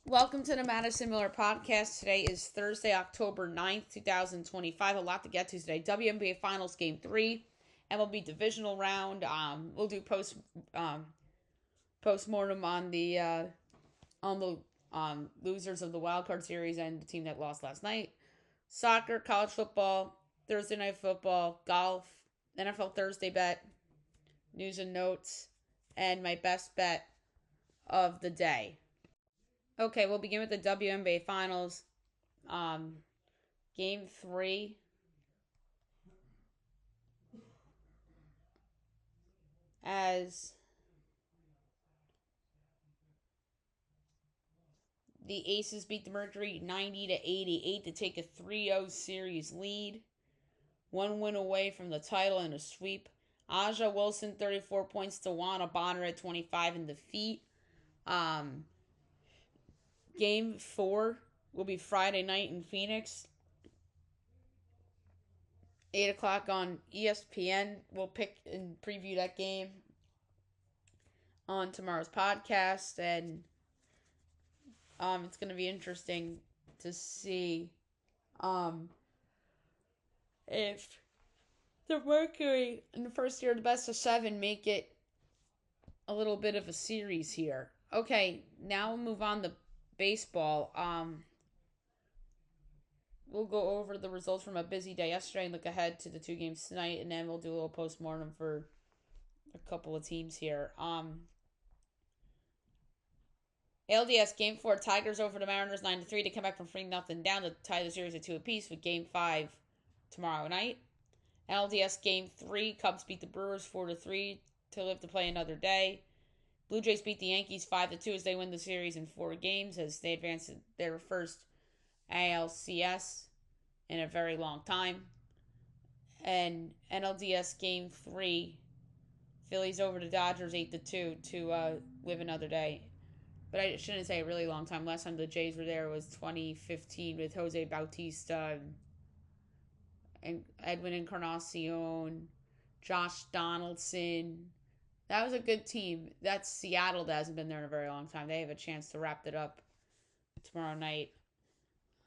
Welcome to the Madison Miller Podcast. Today is Thursday, October 9th, 2025. A lot to get to today. WNBA Finals Game 3, MLB Divisional Round. We'll do postmortem on the losers of the Wild Card Series and the team that lost last night. Soccer, college football, Thursday night football, golf, NFL Thursday bet, news and notes, and my best bet of the day. Okay, we'll begin with the WNBA Finals. Game 3. As the Aces beat the Mercury 90-88 to take a 3-0 series lead. One win away from the title in a sweep. Aja Wilson 34 points to Juana Bonner at 25 in defeat. Game 4 will be Friday night in Phoenix. 8 o'clock on ESPN. We'll pick and preview that game on tomorrow's podcast. And it's going to be interesting to see if the Mercury in the first year of the best of 7 make it a little bit of a series here. Okay, now we'll move on to baseball. We'll go over the results from a busy day yesterday and look ahead to the 2 games tonight, and then we'll do a little postmortem for a couple of teams here. LDS Game 4, Tigers over the Mariners 9-3 to come back from 3-0 down to tie the series at 2 apiece with Game 5 tomorrow night. LDS Game 3, Cubs beat the Brewers 4-3 to live to play another day. Blue Jays beat the Yankees 5-2 as they win the series in 4 games as they advance to their first ALCS in a very long time. And NLDS Game 3, Phillies over the Dodgers 8-2 to live another day. But I shouldn't say a really long time. Last time the Jays were there was 2015 with Jose Bautista and Edwin Encarnacion, Josh Donaldson. That was a good team. That's Seattle that hasn't been there in a very long time. They have a chance to wrap it up tomorrow night.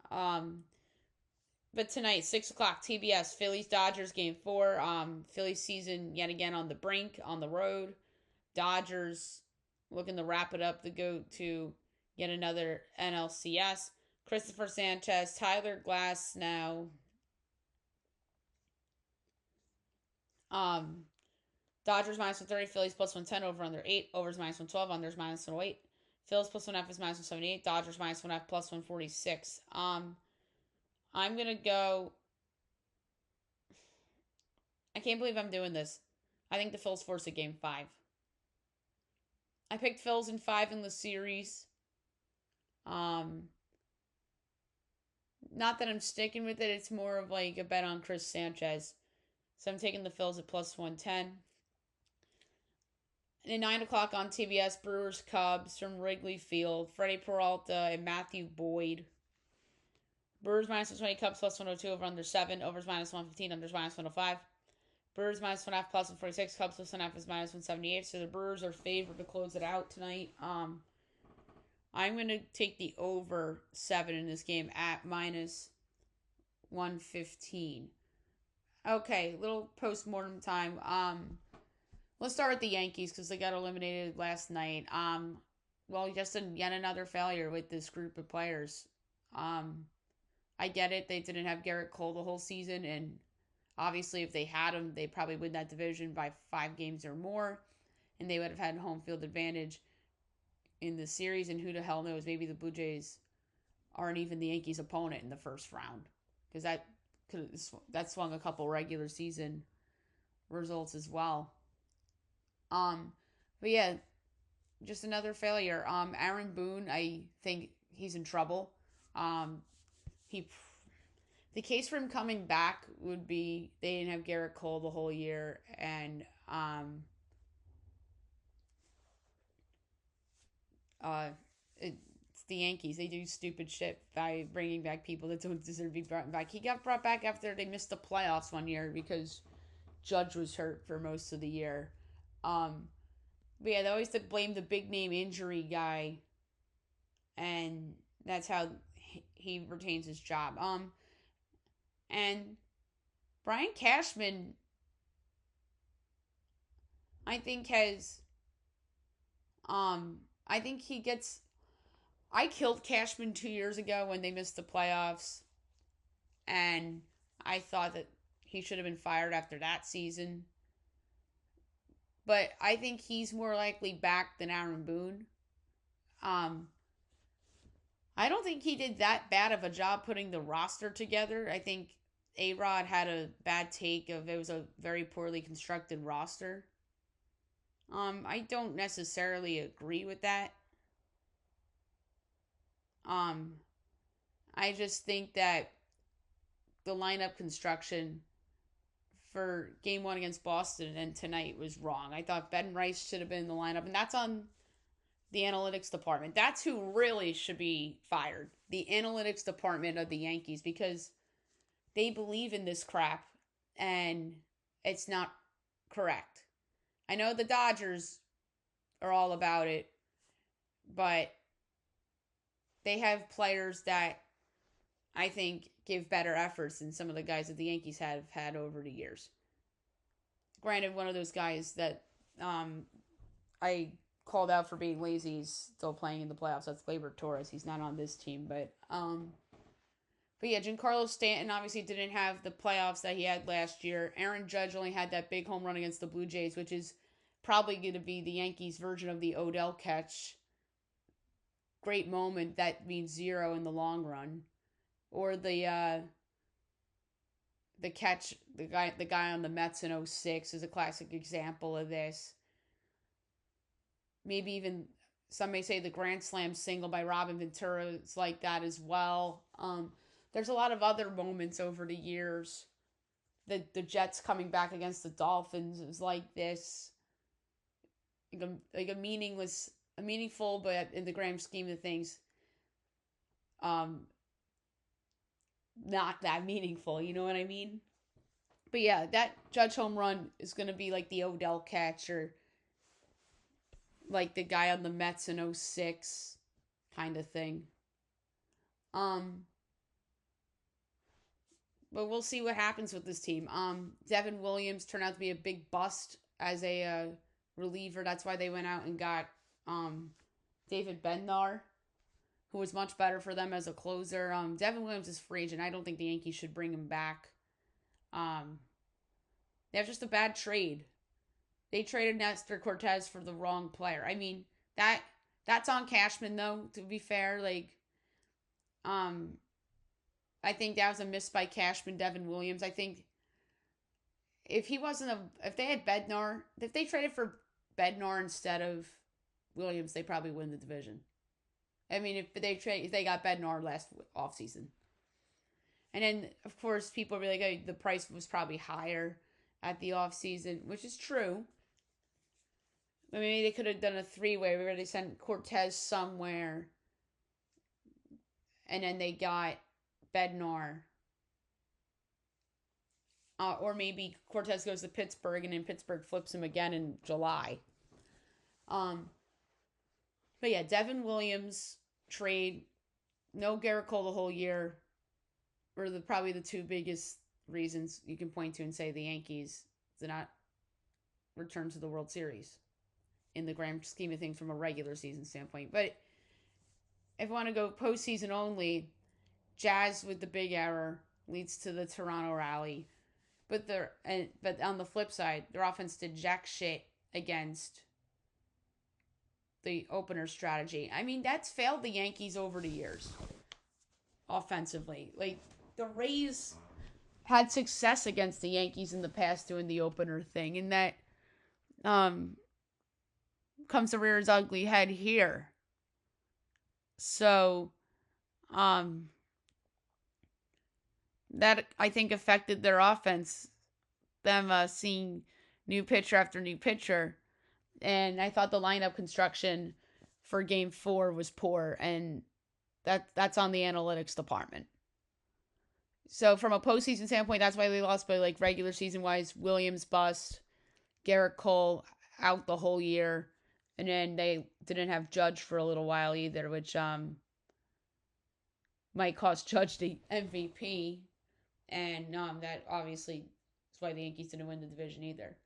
But tonight, 6 o'clock, TBS, Phillies Dodgers Game 4. Phillies season yet again on the brink, on the road. Dodgers looking to wrap it up to go to yet another NLCS. Christopher Sanchez, Tyler Glasnow. Dodgers -130, Phillies +110, over under 8, overs -112, unders -108. Phillies +1.5 is -178, Dodgers -1.5 +146. I'm gonna go. I can't believe I'm doing this. I think the Phils force a Game 5. I picked Phils in 5 in the series. Not that I'm sticking with it. It's more of like a bet on Chris Sanchez. So I'm taking the Phils at +110. And at 9 o'clock on TBS, Brewers Cubs from Wrigley Field. Freddie Peralta and Matthew Boyd. Brewers -120, Cubs +102, over under 7. Overs -115, unders -105. Brewers -1.5 +146, Cubs +1.5 is -178. So the Brewers are favored to close it out tonight. I'm going to take the over 7 in this game at -115. Okay, little post-mortem time. Let's start with the Yankees because they got eliminated last night. Just yet another failure with this group of players. I get it. They didn't have Garrett Cole the whole season, and obviously if they had him, they probably win that division by 5 games or more, and they would have had home field advantage in the series, and who the hell knows, maybe the Blue Jays aren't even the Yankees' opponent in the first round, because that swung a couple regular season results as well. But yeah, just another failure. Aaron Boone, I think he's in trouble. The case for him coming back would be they didn't have Garrett Cole the whole year, and it's the Yankees. They do stupid shit by bringing back people that don't deserve to be brought back. He got brought back after they missed the playoffs one year because Judge was hurt for most of the year. But yeah, they always blame the big name injury guy and that's how he retains his job. And Brian Cashman, I think has, I think he gets. I killed Cashman 2 years ago when they missed the playoffs, and I thought that he should have been fired after that season. But I think he's more likely back than Aaron Boone. Um, I don't think he did that bad of a job putting the roster together. I think A-Rod had a bad take of it was a very poorly constructed roster. I don't necessarily agree with that. Um, I just think that the lineup construction for game one against Boston and tonight was wrong. I thought Ben Rice should have been in the lineup, and that's on the analytics department. That's who really should be fired. The analytics department of the Yankees, because they believe in this crap and it's not correct. I know the Dodgers are all about it, but they have players that I think give better efforts than some of the guys that the Yankees have had over the years. Granted, one of those guys that I called out for being lazy is still playing in the playoffs. That's Gleyber Torres. He's not on this team, but yeah, Giancarlo Stanton obviously didn't have the playoffs that he had last year. Aaron Judge only had that big home run against the Blue Jays, which is probably going to be the Yankees' version of the Odell catch. Great moment that means zero in the long run. Or the catch, the guy on the Mets in 06 is a classic example of this. Maybe even some may say the Grand Slam single by Robin Ventura is like that as well. There's a lot of other moments over the years. The Jets coming back against the Dolphins is like this. Like a meaningful, but in the grand scheme of things, not that meaningful. You know what I mean? But yeah, that Judge home run is going to be like the Odell catch or like the guy on the Mets in 06 kind of thing. But we'll see what happens with this team. Devin Williams turned out to be a big bust as a reliever. That's why they went out and got David Bednar, who was much better for them as a closer. Devin Williams is free agent. I don't think the Yankees should bring him back. They have just a bad trade. They traded Nestor Cortez for the wrong player. I mean, that's on Cashman though, to be fair. I think that was a miss by Cashman, Devin Williams. I think if they had Bednar, if they traded for Bednar instead of Williams, they probably win the division. I mean, if they got Bednar last offseason. And then, of course, people are like, oh, the price was probably higher at the offseason, which is true. But maybe they could have done a three-way where they sent Cortez somewhere, and then they got Bednar. Or maybe Cortez goes to Pittsburgh, and then Pittsburgh flips him again in July. But yeah, Devin Williams trade, no Garrett Cole the whole year, were probably the two biggest reasons you can point to and say the Yankees did not return to the World Series in the grand scheme of things from a regular season standpoint. But if you want to go postseason only, Jazz with the big error leads to the Toronto rally. But on the flip side, their offense did jack shit against the opener strategy. I mean, that's failed the Yankees over the years offensively. Like, the Rays had success against the Yankees in the past doing the opener thing, and that comes to rear its ugly head here. So, that I think affected their offense, them seeing new pitcher after new pitcher. And I thought the lineup construction for game 4 was poor, and that's on the analytics department. So from a postseason standpoint, that's why they lost. But like regular season wise, Williams bust, Garrett Cole out the whole year, and then they didn't have Judge for a little while either, which might cost Judge the MVP, and that obviously is why the Yankees didn't win the division either.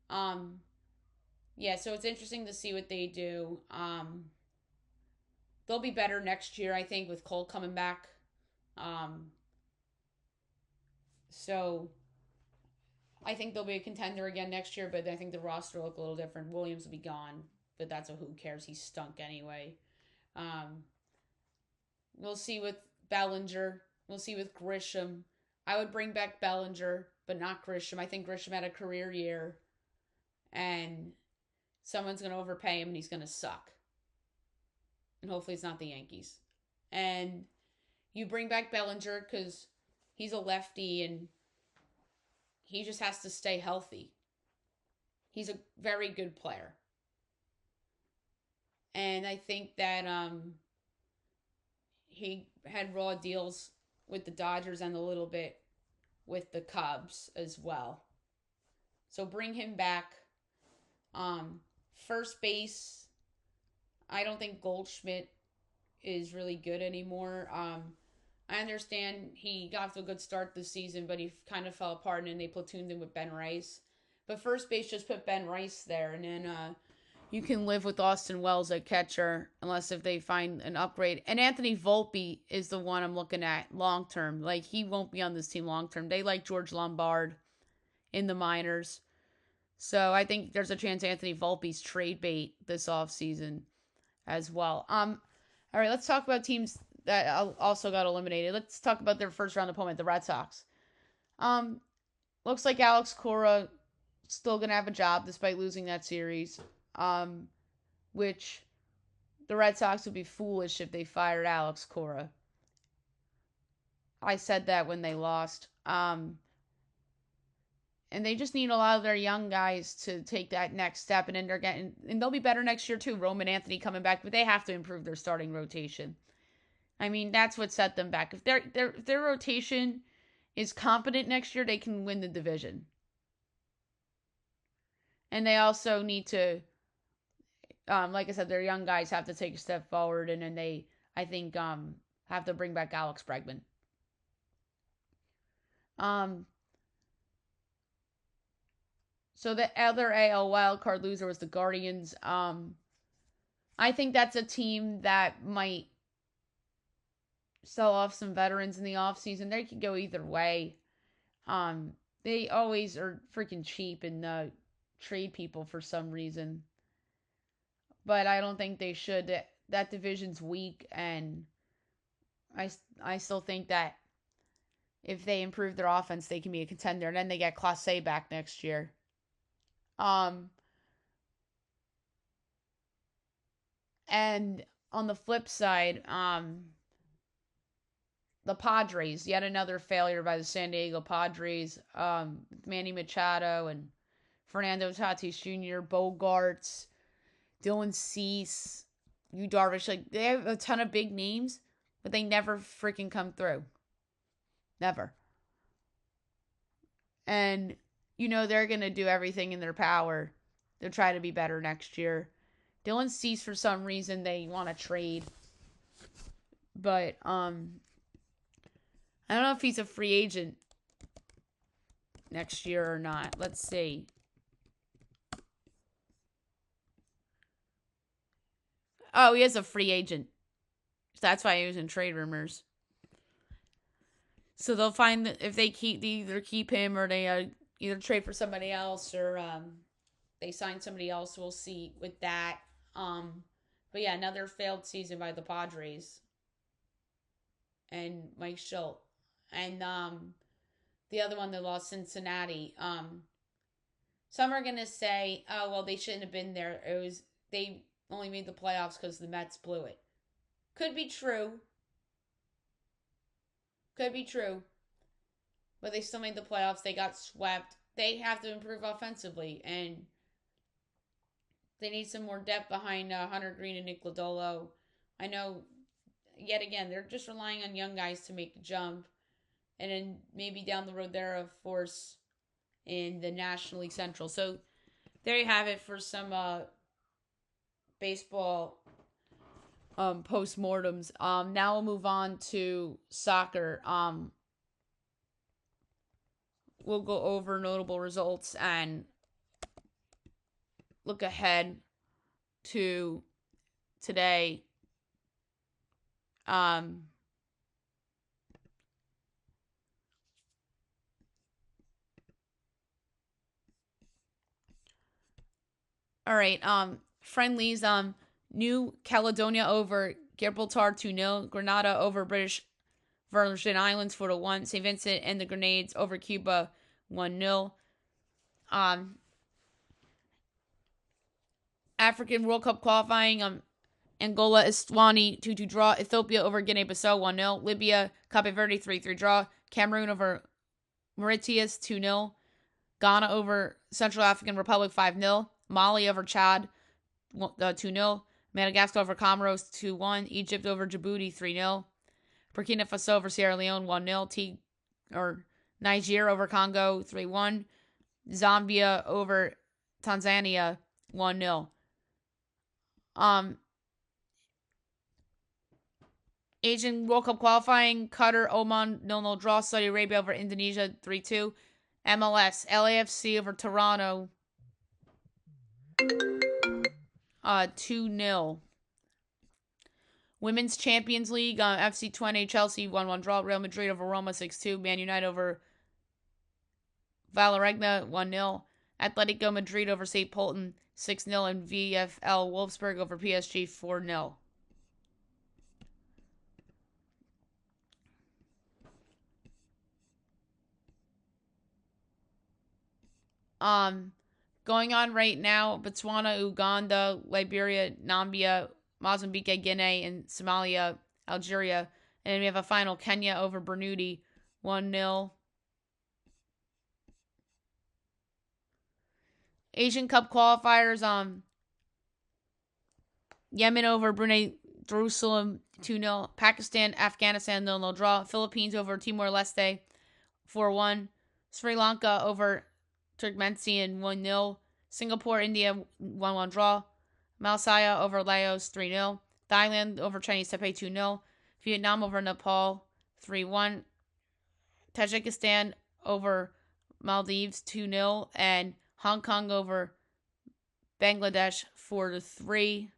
Um, yeah, so it's interesting to see what they do. They'll be better next year, I think, with Cole coming back. Um, so I think they'll be a contender again next year, but I think the roster will look a little different. Williams will be gone, but that's a who cares. He stunk anyway. Um, we'll see with Bellinger. We'll see with Grisham. I would bring back Bellinger, but not Grisham. I think Grisham had a career year, and someone's going to overpay him, and he's going to suck. And hopefully it's not the Yankees. And you bring back Bellinger because he's a lefty, and he just has to stay healthy. He's a very good player. And I think that he had raw deals with the Dodgers and a little bit with the Cubs as well. So bring him back. First base, I don't think Goldschmidt is really good anymore. I understand he got off to a good start this season, but he kind of fell apart, and then they platooned him with Ben Rice. But first base, just put Ben Rice there, and then you can live with Austin Wells at catcher, unless if they find an upgrade. And Anthony Volpe is the one I'm looking at long term. Like, he won't be on this team long term. They like George Lombard in the minors. So I think there's a chance Anthony Volpe's trade bait this offseason as well. All right, let's talk about teams that also got eliminated. Let's talk about their first round opponent, the Red Sox. Looks like Alex Cora still going to have a job despite losing that series, which the Red Sox would be foolish if they fired Alex Cora. I said that when they lost. And they just need a lot of their young guys to take that next step, and then they'll be better next year too. Roman Anthony coming back, but they have to improve their starting rotation. I mean, that's what set them back. If their rotation is competent next year, they can win the division. And they also need to, like I said, their young guys have to take a step forward, and then they, I think, have to bring back Alex Bregman. So the other AL wildcard loser was the Guardians. I think that's a team that might sell off some veterans in the offseason. They could go either way. They always are freaking cheap and trade people for some reason. But I don't think they should. That division's weak, and I still think that if they improve their offense, they can be a contender. And then they get Clase back next year. And on the flip side, the Padres, yet another failure by the San Diego Padres. Manny Machado and Fernando Tatis Jr., Bogarts, Dylan Cease, Yu Darvish. Like, they have a ton of big names, but they never freaking come through. Never. And they're going to do everything in their power to try to be better next year. Dylan Cease, for some reason, they want to trade. But, I don't know if he's a free agent next year or not. Let's see. Oh, he is a free agent. That's why he was in trade rumors. So they'll find that if they either keep him or they either trade for somebody else or they sign somebody else. We'll see with that. But yeah, another failed season by the Padres and Mike Shildt. And the other one that lost, Cincinnati. Some are gonna say, "Oh, well, they shouldn't have been there. They only made the playoffs because the Mets blew it." Could be true. Could be true. But they still made the playoffs. They got swept. They have to improve offensively, and they need some more depth behind Hunter Green and Nick Lodolo. I know, yet again, they're just relying on young guys to make the jump. And then maybe down the road they're a force in the National League Central. So there you have it for some baseball postmortems. Now we'll move on to soccer. We'll go over notable results and look ahead to today. All right. Friendlies. New Caledonia over Gibraltar 2-0. Grenada over British Virgin Islands 4-1. St. Vincent and the Grenades over Cuba 1-0. African World Cup qualifying. Angola, Eswatini 2-2 draw. Ethiopia over Guinea-Bissau 1-0. Libya, Cape Verde 3-3 draw. Cameroon over Mauritius 2-0. Ghana over Central African Republic 5-0. Mali over Chad 2-0. Madagascar over Comoros 2-1. Egypt over Djibouti 3-0. Burkina Faso over Sierra Leone 1-0. Niger over Congo 3-1. Zambia over Tanzania 1-0. Asian World Cup qualifying, Qatar, Oman 0-0 draw. Saudi Arabia over Indonesia 3-2. MLS, LAFC over Toronto 2-0. Women's Champions League, FC Twente, Chelsea 1-1 draw. Real Madrid over Roma 6-2. Man United over Valeregna 1-0. Atletico Madrid over St. Polten 6-0. And VfL Wolfsburg over PSG 4-0. Going on right now, Botswana, Uganda, Liberia, Nambia, Mozambique, Guinea, and Somalia, Algeria. And then we have a final, Kenya over Burundi, 1-0. Asian Cup qualifiers, Yemen over Brunei Darussalam, 2-0. Pakistan, Afghanistan, 0-0 draw. Philippines over Timor-Leste, 4-1. Sri Lanka over Turkmenistan 1-0. Singapore, India 1-1 draw. Malaysia over Laos 3-0. Thailand over Chinese Taipei 2-0. Vietnam over Nepal 3-1. Tajikistan over Maldives 2-0. And Hong Kong over Bangladesh 4-3.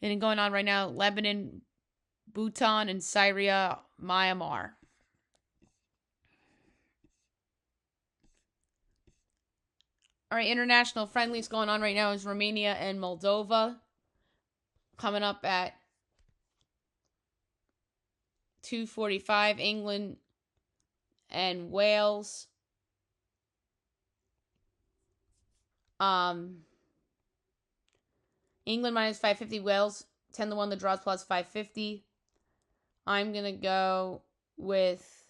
And then going on right now, Lebanon, Bhutan, and Syria, Myanmar. All right, international friendlies going on right now is Romania and Moldova. Coming up at 2:45, England and Wales. England minus 550, Wales 10-1, the draws plus 550. I'm going to go with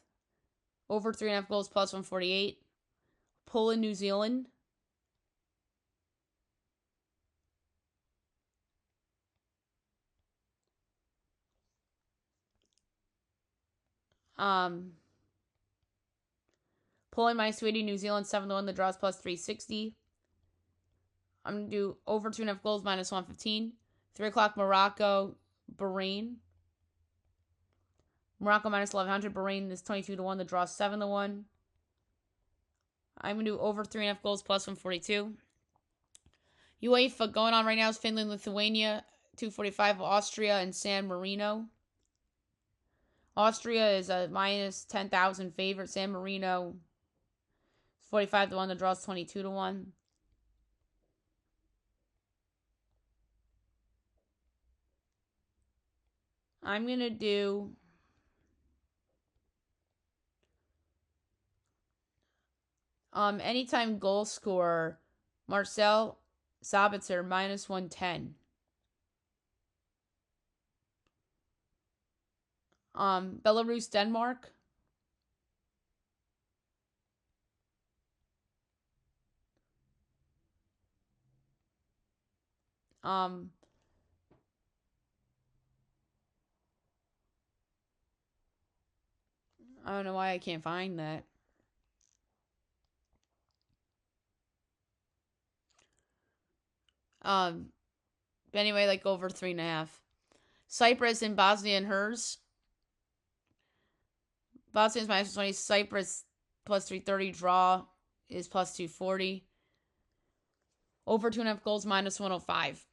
over 3.5 goals plus 148. Poland, New Zealand. Poland minus 280, New Zealand 7-1, the draws plus 360. I'm going to do over 2.5 goals minus 115. 3 o'clock, Morocco, Bahrain. Morocco minus 1100, Bahrain is 22-1, the draws 7-1. I'm going to do over 3.5 goals plus 142. UEFA going on right now is Finland, Lithuania, 2:45, Austria and San Marino. Austria is a minus 10,000 favorite. San Marino 45-1. The draws 22-1. I'm gonna do anytime goal scorer Marcel Sabitzer minus 110. Belarus, Denmark. I don't know why I can't find that. But anyway, like over 3.5. Cyprus and Bosnia and hers. Bosnia is minus 20. Cyprus plus 330. Draw is plus 240. Over 2.5 goals minus 105.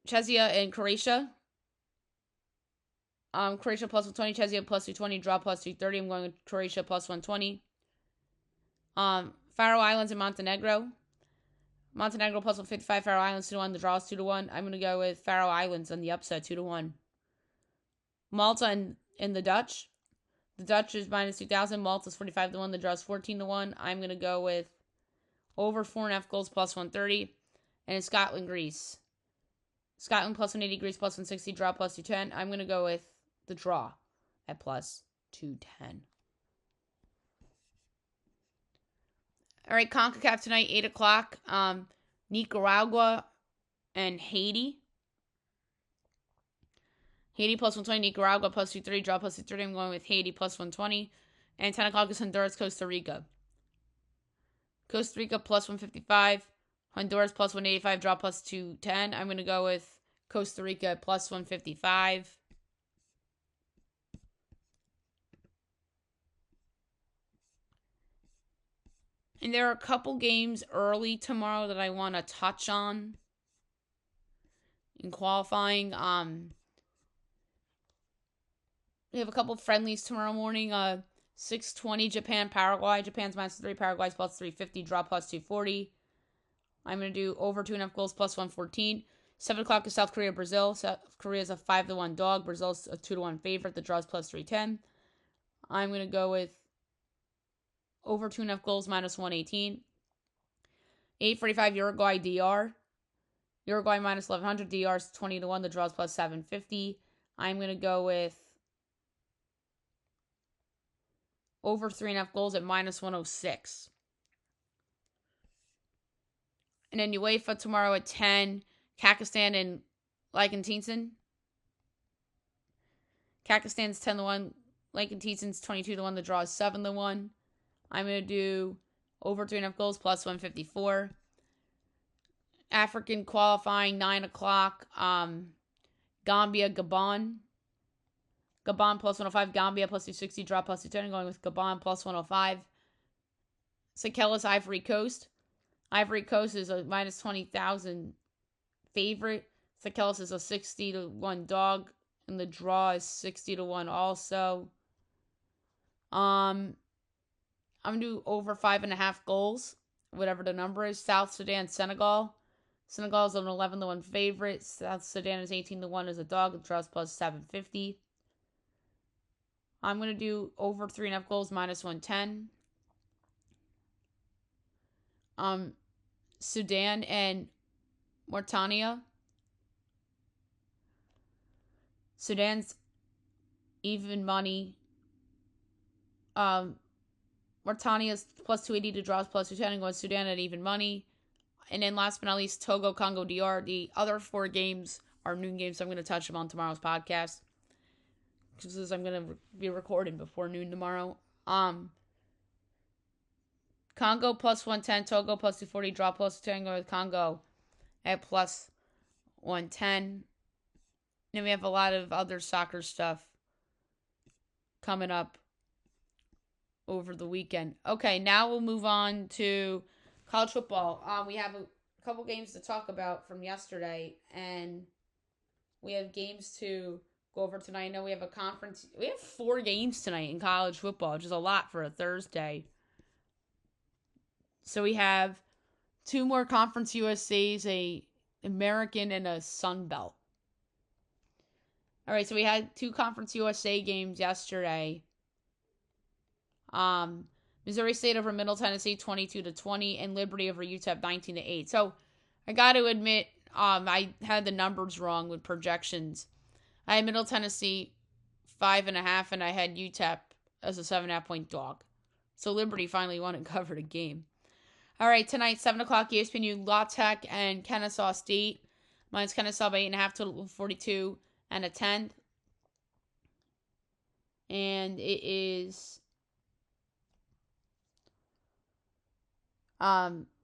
Czechia and Croatia. Croatia plus 120. Czechia plus 220. Draw plus 230. I'm going with Croatia plus 120. Faroe Islands and Montenegro. Montenegro plus 155. Faroe Islands 2-1. The draw is 2-1. I'm going to go with Faroe Islands on the upset 2-1. Malta and the Dutch. The Dutch is minus 2,000. Malta's 45-1. The draw is 14-1. I'm going to go with over 4.5 goals plus 130. And Scotland, Greece. Scotland plus 180, Greece plus 160, draw plus 210. I'm going to go with the draw at plus 210. All right, CONCACAF tonight, 8 o'clock. Nicaragua and Haiti. Haiti plus 120, Nicaragua plus 230, draw plus 230. I'm going with Haiti plus 120. And 10 o'clock is Honduras, Costa Rica. Costa Rica plus 155. Honduras plus 185, draw plus 210. I'm going to go with Costa Rica plus 155. And there are a couple games early tomorrow that I want to touch on in qualifying. We have a couple friendlies tomorrow morning. 6:20 Japan, Paraguay. Japan's minus 3, Paraguay's plus 350, draw plus 240. I'm going to do over 2.5 goals plus 114. 7 o'clock is South Korea, Brazil. South Korea is a 5-1 dog. Brazil's a 2-1 favorite. The draw is plus 310. I'm going to go with over 2.5 goals minus 118. 8:45 Uruguay, DR. Uruguay minus 1100. DR is 20-1. The draw is plus 750. I'm going to go with over 3.5 goals at minus 106. And then UEFA tomorrow at 10, Kazakhstan and Liechtenstein. Kazakhstan's 10-1, Liechtenstein's 22-1. The draw is 7-1. I'm going to do over 3.5 goals plus 154. African qualifying, 9 o'clock. Gambia, Gabon. Gabon plus 105. Gambia plus 260. Draw plus 210. I'm going with Gabon plus 105. Seychelles, Ivory Coast. Ivory Coast is a minus 20,000 favorite. Seychelles is a 60-1 dog. And the draw is 60-1 also. I'm going to do over 5.5 goals. Whatever the number is. South Sudan, Senegal. Senegal is an 11-1 favorite. South Sudan is 18-1 as a dog. The draw is plus 750. I'm going to do over 3.5 goals minus 110. Sudan and Mauritania. Sudan's even money. Mauritania's plus 280 to draws plus 210 and going Sudan at even money. And then last but not least, Togo, Congo, DR. The other 4 games are noon games, so I'm going to touch them on tomorrow's podcast. Because I'm going to be recording before noon tomorrow. Congo plus 110, Togo plus 240, draw plus 210, go with Congo at plus 110. Then we have a lot of other soccer stuff coming up over the weekend. Okay, now we'll move on to college football. We have a couple games to talk about from yesterday, and we have games to go over tonight. I know we have a conference. We have 4 games tonight in college football, which is a lot for a Thursday. So we have 2 more Conference USAs, a American and a Sun Belt. All right, so we had 2 Conference USA games yesterday. Missouri State over Middle Tennessee 22-20, and Liberty over UTEP 19-8. So I got to admit, I had the numbers wrong with projections. I had Middle Tennessee 5.5, and I had UTEP as a 7.5 point dog. So Liberty finally won and covered a game. All right, tonight, 7 o'clock, ESPNU, La Tech and Kennesaw State. Mine's Kennesaw by 8.5, total 42 and a 10th. And it is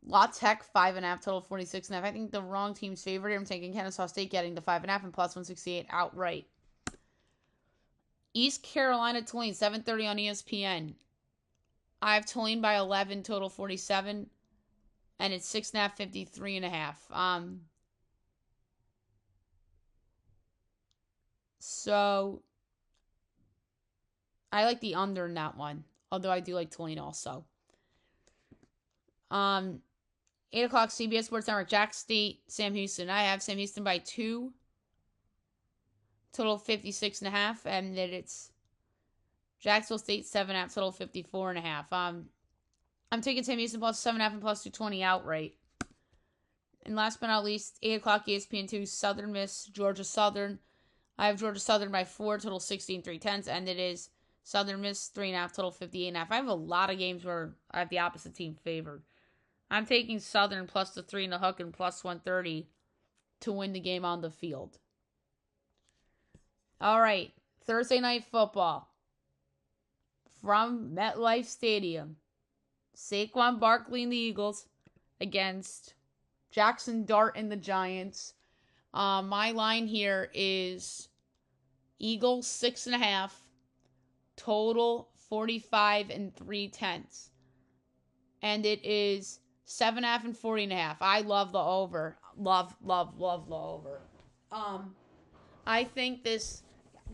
La Tech 5.5, total 46.5. I think the wrong team's favorite. I'm taking Kennesaw State getting the 5.5 and plus 168 outright. East Carolina Tulane 7:30 on ESPN. I have Tulane by 11, total 47, and it's 6.5, 53.5. So I like the under in that one, although I do like Tulane also. 8 o'clock CBS Sports Network, Jack State, Sam Houston. I have Sam Houston by 2, total 56.5, and that it's Jacksonville State 7.5, total 54.5. I'm taking Sam Houston plus 7.5 and plus 220 outright. And last but not least, 8 o'clock ESPN2, Southern Miss, Georgia Southern. I have Georgia Southern by 4, total 16.3/10, and it is Southern Miss 3.5, total 58.5. I have a lot of games where I have the opposite team favored. I'm taking Southern plus the 3 and the hook and plus 130 to win the game on the field. All right, Thursday night football from MetLife Stadium. Saquon Barkley and the Eagles against Jackson Dart and the Giants. My line here is Eagles 6.5, total 45 and 3/10. And it is 7.5 and 40.5. I love the over. Love the over. I think there's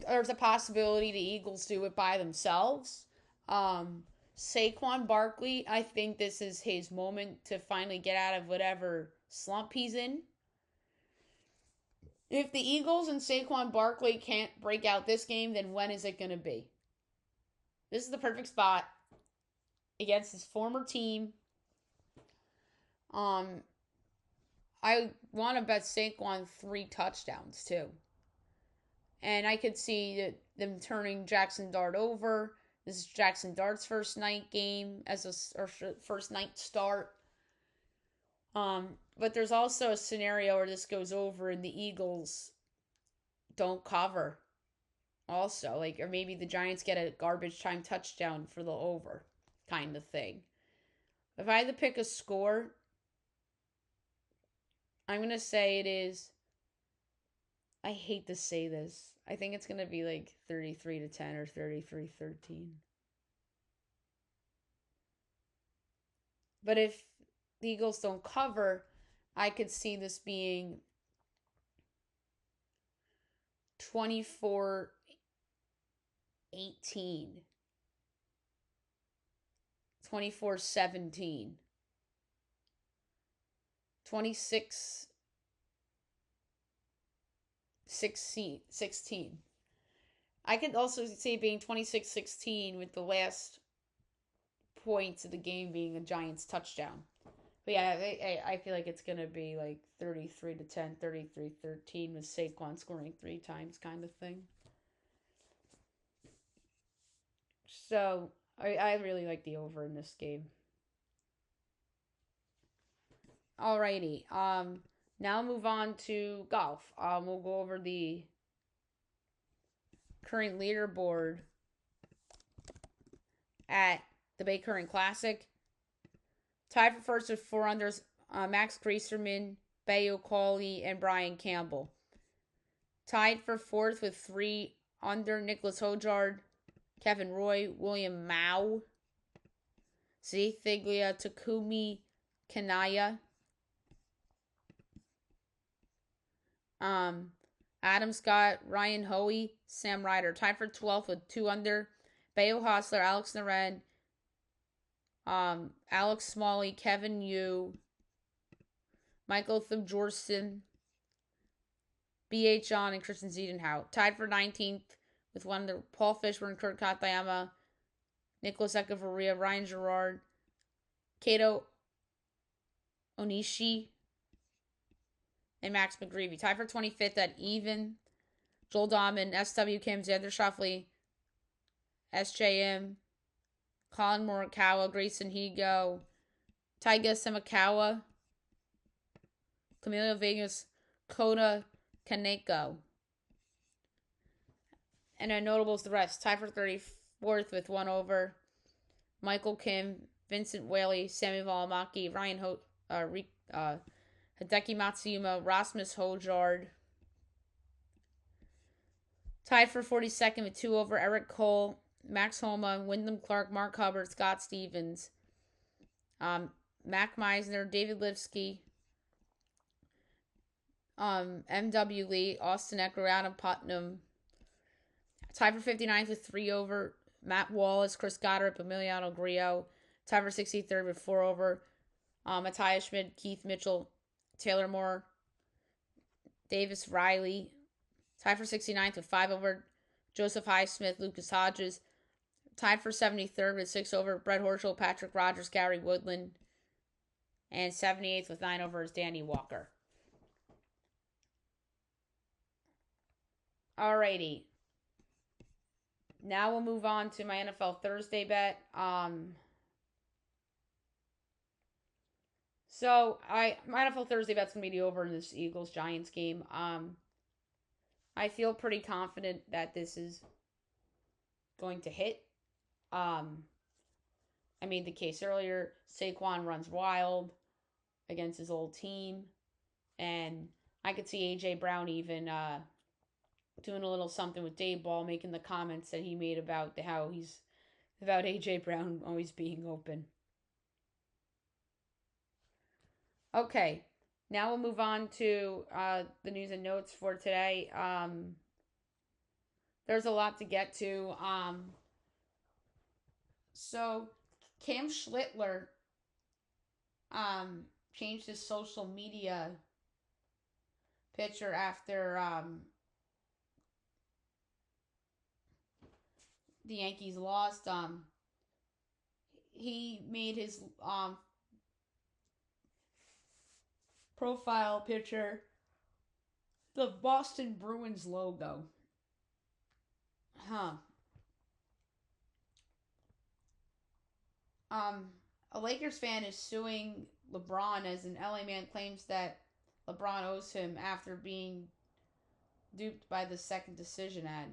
a possibility the Eagles do it by themselves. Saquon Barkley, I think this is his moment to finally get out of whatever slump he's in. If the Eagles and Saquon Barkley can't break out this game, then when is it going to be? This is the perfect spot against his former team. I want to bet Saquon 3 touchdowns too. And I could see them turning Jackson Dart over. This is Jackson Dart's first night game or first night start. But there's also a scenario where this goes over and the Eagles don't cover. Also, or maybe the Giants get a garbage time touchdown for the over kind of thing. If I had to pick a score, I'm going to say it is, I hate to say this, I think it's going to be 33-10 or 33-13. But if the Eagles don't cover, I could see this being 24-18. 24-17. 26-16. I could also see it being 26-16 with the last points of the game being a Giants touchdown. But yeah, I feel like it's going to be 33-10, 33-13 with Saquon scoring 3 times kind of thing. So, I really like the over in this game. Alrighty. Now move on to golf. We'll go over the current leaderboard at the Bay Current Classic. Tied for first with 4 unders, Max Grieserman, Bayo Cawley, and Brian Campbell. Tied for fourth with 3 under, Nicholas Hojard, Kevin Roy, William Mao, Z. Thiglia, Takumi Kanaya, Adam Scott, Ryan Hoey, Sam Ryder. Tied for 12th with 2 under, Bayo Hostler, Alex Naren, Alex Smalley, Kevin Yu, Michael Thumjorson, B.H. John, and Christian Ziedenhout. Tied for 19th with 1 under, Paul Fishburne, Kurt Katayama, Nicholas Echevarria, Ryan Gerard, Kato Onishi, and Max McGreevy. Tied for 25th at even, Joel Dahman, S.W. Kim, Xander Schauffele, S.J.M., Colin Morikawa, Grayson Higo, Taiga Semakawa, Camilo Vegas, Kota Kaneko. And then notables the rest. Tied for 34th with 1 over, Michael Kim, Vincent Whaley, Sammy Valimaki, Ryan Hideki Matsuyama, Rasmus Hojard. Tied for 42nd with 2 over Eric Cole, Max Homa, Wyndham Clark, Mark Hubbard, Scott Stevens, Mac Meisner, David Lipsky, M.W. Lee, Austin Eckler, Adam Putnam. Tied for 59th with 3 over Matt Wallace, Chris Goddard, Emiliano Grillo. Tied for 63rd with 4 over Matthias Schmid, Keith Mitchell, Taylor Moore, Davis Riley. Tied for 69th with 5 over Joseph Highsmith, Lucas Hodges. Tied for 73rd with 6 over Brett Horschel, Patrick Rogers, Gary Woodland. And 78th with 9 over is Danny Walker. Alrighty. Now we'll move on to my NFL Thursday bet. So my NFL Thursday bet's gonna be the over in this Eagles Giants game. I feel pretty confident that this is going to hit. I made the case earlier. Saquon runs wild against his old team, and I could see AJ Brown even doing a little something with Dave Ball, making the comments that he made about how he's about AJ Brown always being open. Okay, now we'll move on to the news and notes for today. There's a lot to get to. So Cam Schlittler changed his social media picture after the Yankees lost. He made his profile picture the Boston Bruins logo. A Lakers fan is suing LeBron as an LA man claims that LeBron owes him after being duped by the second decision ad.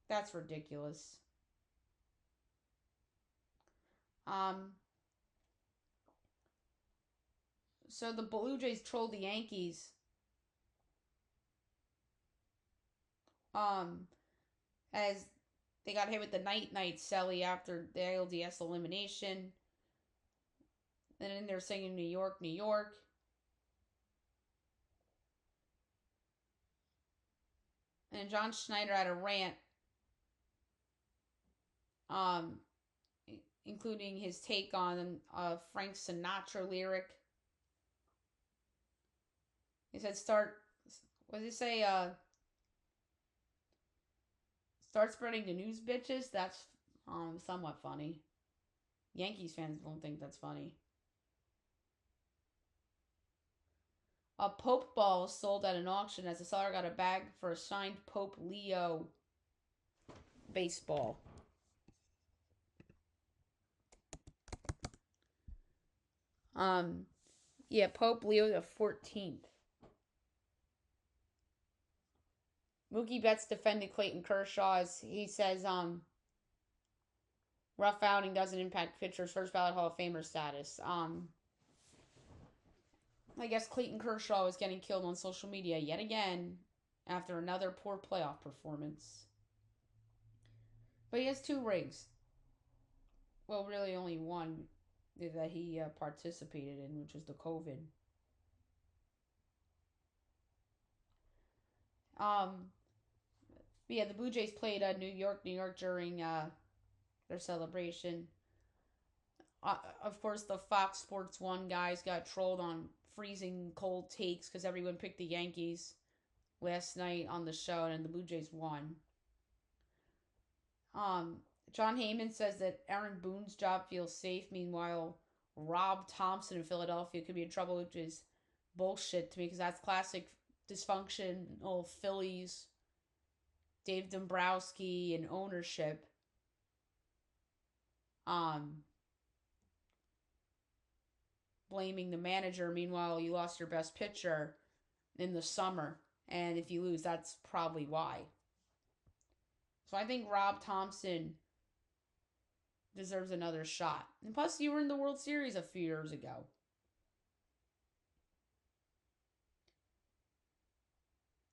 That's ridiculous. So the Blue Jays trolled the Yankees. As they got hit with the night Selly after the ALDS elimination. And then they're singing New York, New York. And John Schneider had a rant, including his take on a Frank Sinatra lyric. He said, start spreading the news, bitches. That's somewhat funny. Yankees fans don't think that's funny. A Pope ball was sold at an auction as the seller got a bag for a signed Pope Leo baseball. Pope Leo the 14th. Mookie Betts defended Clayton Kershaw as he says rough outing doesn't impact pitcher's first ballot Hall of Famer status. I guess Clayton Kershaw is getting killed on social media yet again after another poor playoff performance. But he has 2 rings. Well, really only one that he participated in, which was the COVID. The Blue Jays played New York, New York during their celebration. Of course, the Fox Sports 1 guys got trolled on freezing cold takes because everyone picked the Yankees last night on the show, and the Blue Jays won. John Heyman says that Aaron Boone's job feels safe. Meanwhile, Rob Thompson in Philadelphia could be in trouble, which is bullshit to me because that's classic dysfunctional Phillies, Dave Dombrowski, and ownership. Blaming the manager. Meanwhile, you lost your best pitcher in the summer, and if you lose, that's probably why. So I think Rob Thompson deserves another shot. And plus, you were in the World Series a few years ago.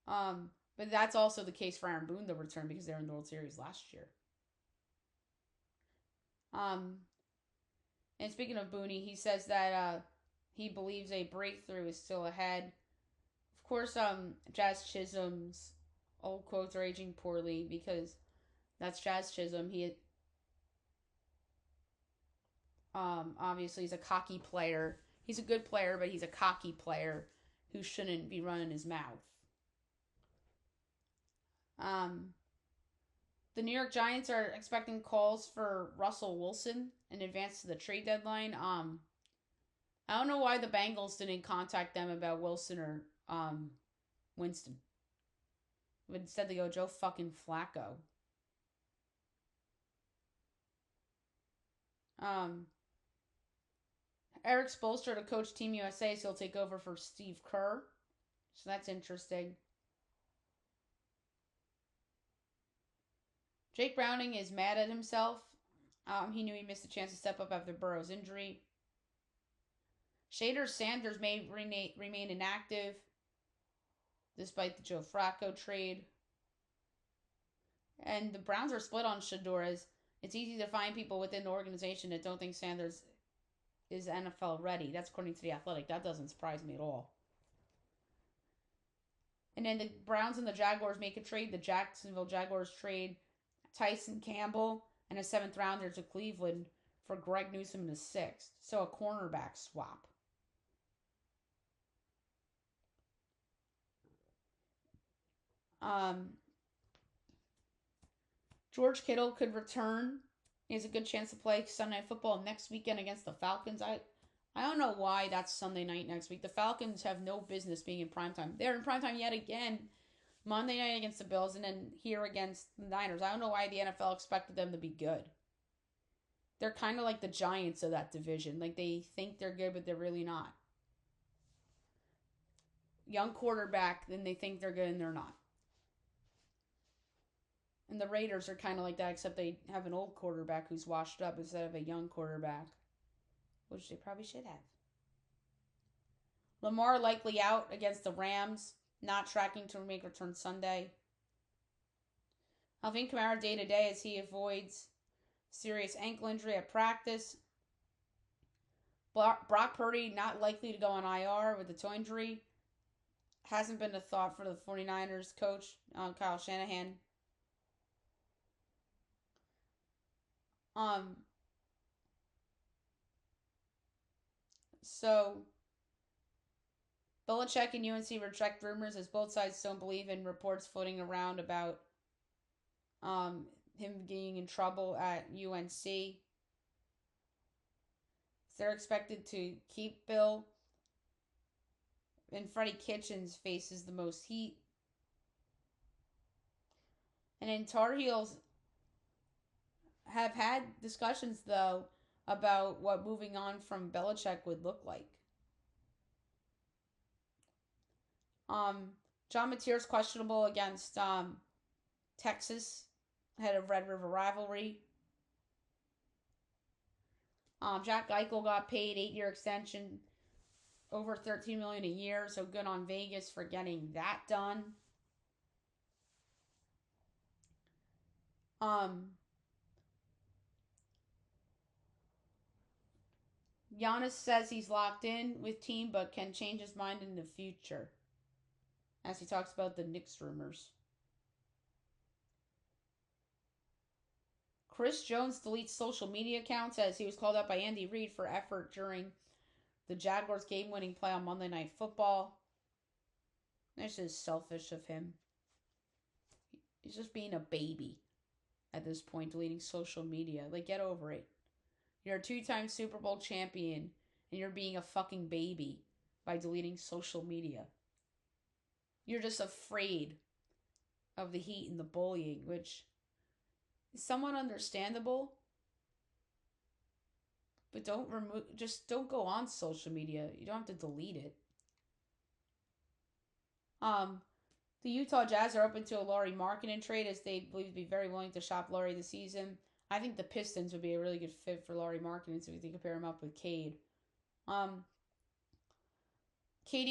But that's also the case for Aaron Boone to return because they were in the World Series last year. And speaking of Booney, he says that he believes a breakthrough is still ahead. Of course, Jazz Chisholm's old quotes are aging poorly because that's Jazz Chisholm. He obviously he's a cocky player. He's a good player, but he's a cocky player who shouldn't be running his mouth. The New York Giants are expecting calls for Russell Wilson in advance to the trade deadline. I don't know why the Bengals didn't contact them about Wilson or Winston. But instead they go Joe fucking Flacco. Eric Spoelstra to coach Team USA, so he'll take over for Steve Kerr. So that's interesting. Jake Browning is mad at himself. He knew he missed a chance to step up after Burrow's injury. Shader Sanders may remain inactive despite the Joe Flacco trade. And the Browns are split on Shador, as it's easy to find people within the organization that don't think Sanders is NFL ready. That's according to The Athletic. That doesn't surprise me at all. And then the Browns and the Jaguars make a trade. The Jacksonville Jaguars trade Tyson Campbell and a 7th rounder to Cleveland for Greg Newsome in the 6th. So a cornerback swap. George Kittle could return. He has a good chance to play Sunday Night Football next weekend against the Falcons. I don't know why that's Sunday night next week. The Falcons have no business being in primetime. They're in primetime yet again. Monday night against the Bills and then here against the Niners. I don't know why the NFL expected them to be good. They're kind of like the Giants of that division. Like they think they're good, but they're really not. Young quarterback, then they think they're good and they're not. And the Raiders are kind of like that, except they have an old quarterback who's washed up instead of a young quarterback, which they probably should have. Lamar likely out against the Rams, not tracking to make return Sunday. Alvin Kamara day to day as he avoids serious ankle injury at practice. Brock Purdy not likely to go on IR with a toe injury. Hasn't been a thought for the 49ers coach, Kyle Shanahan. So Belichick and UNC reject rumors as both sides don't believe in reports floating around about him being in trouble at UNC. They're expected to keep Bill. And Freddie Kitchens faces the most heat. And then Tar Heels have had discussions, though, about what moving on from Belichick would look like. John Mateer's questionable against Texas, head of Red River rivalry. Jack Eichel got paid 8-year extension, over $13 million a year, so good on Vegas for getting that done. Giannis says he's locked in with team, but can change his mind in the future, as he talks about the Knicks rumors. Chris Jones deletes social media accounts as he was called out by Andy Reid for effort during the Jaguars game-winning play on Monday Night Football. This is selfish of him. He's just being a baby at this point, deleting social media. Like, get over it. You're a 2-time Super Bowl champion, and you're being a fucking baby by deleting social media. You're just afraid of the heat and the bullying, which is somewhat understandable. But don't go on social media. You don't have to delete it. The Utah Jazz are open to a Lauri Markkanen trade as they believe to be very willing to shop Lauri this season. I think the Pistons would be a really good fit for Lauri Markkanen, so we can compare him up with Cade. KD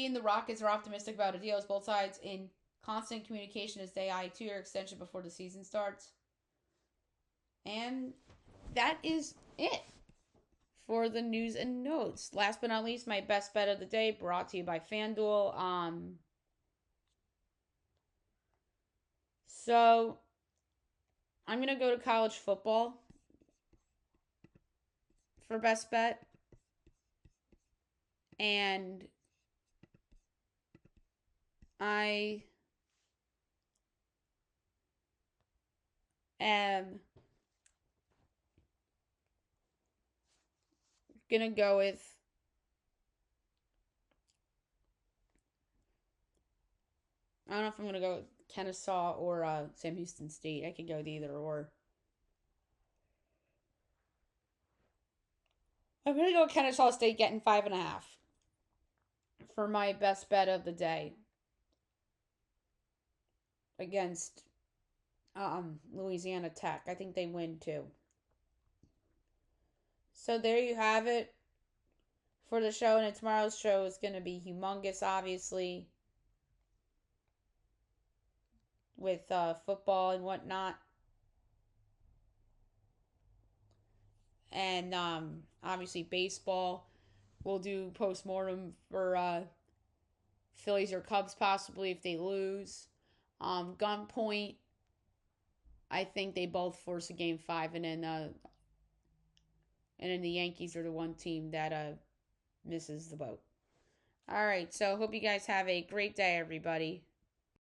and the Rockets are optimistic about a deal as both sides in Constant communication is the I 2-year extension before the season starts. And that is it for the news and notes. Last but not least, my best bet of the day, brought to you by FanDuel. So I'm gonna go to college football for best bet, and I am gonna go with I don't know if I'm gonna go with Kennesaw or Sam Houston State. I could go with either or. I'm gonna go with Kennesaw State getting 5.5 for my best bet of the day against Louisiana Tech. I think they win too. So there you have it for the show, and tomorrow's show is going to be humongous, obviously, with football and whatnot. And obviously baseball. We'll do postmortem for Phillies or Cubs possibly if they lose. Gunpoint, I think they both force a game 5, and then the Yankees are the one team that misses the boat. All right, so hope you guys have a great day, everybody.